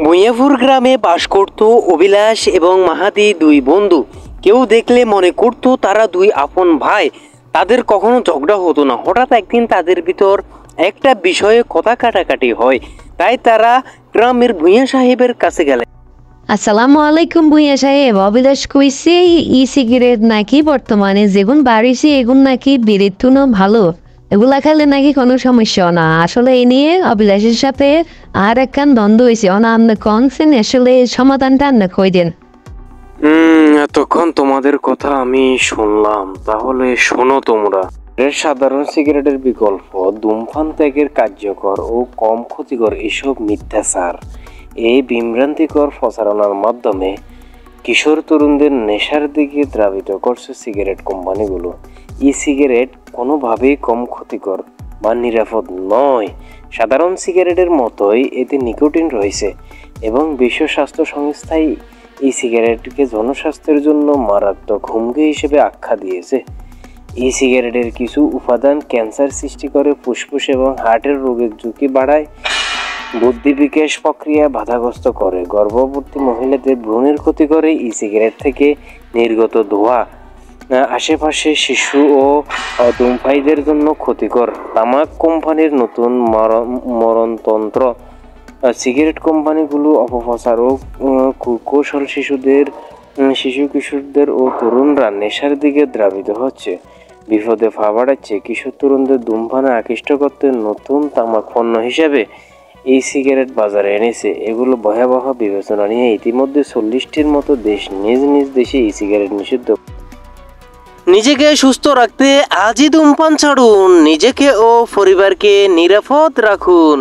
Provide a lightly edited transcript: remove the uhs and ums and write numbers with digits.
ভূঁইয়াপুর গ্রামে বাস করত অভিলাষ এবং মাহাদি, দুই বন্ধু। কেউ দেখলে মনে করত তারা দুই আপন ভাই। তাদের কখনো ঝগড়া হতো না। হঠাৎ একদিন তাদের ভিতর একটা বিষয়ে কথা কাটাকাটি হয়। তাই তারা গ্রামের ভূঁইয়া সাহেবের কাছে গেলেন। আসসালামু আলাইকুম ভূঁইয়া সাহেব, অভিলাষ কইছে ই সিগারেট নাকি বর্তমানে যেগুন বাড়িছে এগুন নাকি বিড়ির তুনো ভালো, এগুলা খেলে নাকি কোনো সমস্যা না। আসলে এ নিয়ে অভিলাষের সাথে আর একখান দ্বন্দ্ব হয়েছে। আপনি কনসেন আসলে সমাধানটা আপনি কই দেন। এতক্ষণ তোমাদের কথা আমি শুনলাম, তাহলে শোনো তোমরা। সাধারণ সিগারেটের বিকল্প ধূমপান ত্যাগের কার্যকর ও কম ক্ষতিকর এসব মিথ্যাচার, এই বিভ্রান্তিকর প্রচারণার মাধ্যমে কিশোর তরুণদের নেশার দিকে ধাবিত করছে সিগারেট কোম্পানিগুলো। ই সিগারেট কোনোভাবেই কম ক্ষতিকর বা নিরাপদ নয়। সাধারণ সিগারেটের মতোই এতে নিকোটিন রয়েছে এবং বিশ্ব স্বাস্থ্য সংস্থায় ই সিগারেটকে জনস্বাস্থ্যের জন্য মারাত্মক হুমকি হিসেবে আখ্যা দিয়েছে। ই সিগারেটের কিছু উপাদান ক্যান্সার সৃষ্টি করে, ফুসফুস এবং হার্টের রোগের ঝুঁকি বাড়ায়, বুদ্ধি বিকাশ প্রক্রিয়া বাধাগ্রস্ত করে, গর্ভবতী মহিলাদের ভ্রূণের ক্ষতি করে। ই সিগারেট থেকে নির্গত ধোঁয়া আশেপাশে শিশু ও ধূমপায়ীদের জন্য ক্ষতিকর। তামাক কোম্পানির নতুন মরণতন্ত্র, সিগারেট কোম্পানিগুলো অপপ্রচার ও কুকৌশল শিশু কিশোরদের ও তরুণরা নেশার দিকে ধাবিত হচ্ছে, বিপদে পা বাড়াচ্ছে। কিশোর তরুণদের ধূমপানে আকৃষ্ট করতে নতুন তামাক পণ্য হিসেবে এই সিগারেট বাজারে এনেছে। এগুলো ভয়াবহ বিবেচনা নিয়ে ইতিমধ্যে 40টির মতো দেশ নিজ নিজ দেশে ই সিগারেট নিষিদ্ধ। নিজেকে সুস্থ রাখতে আজই ধূমপান ছাড়ুন, নিজেকে ও পরিবারকে নিরাপদ রাখুন।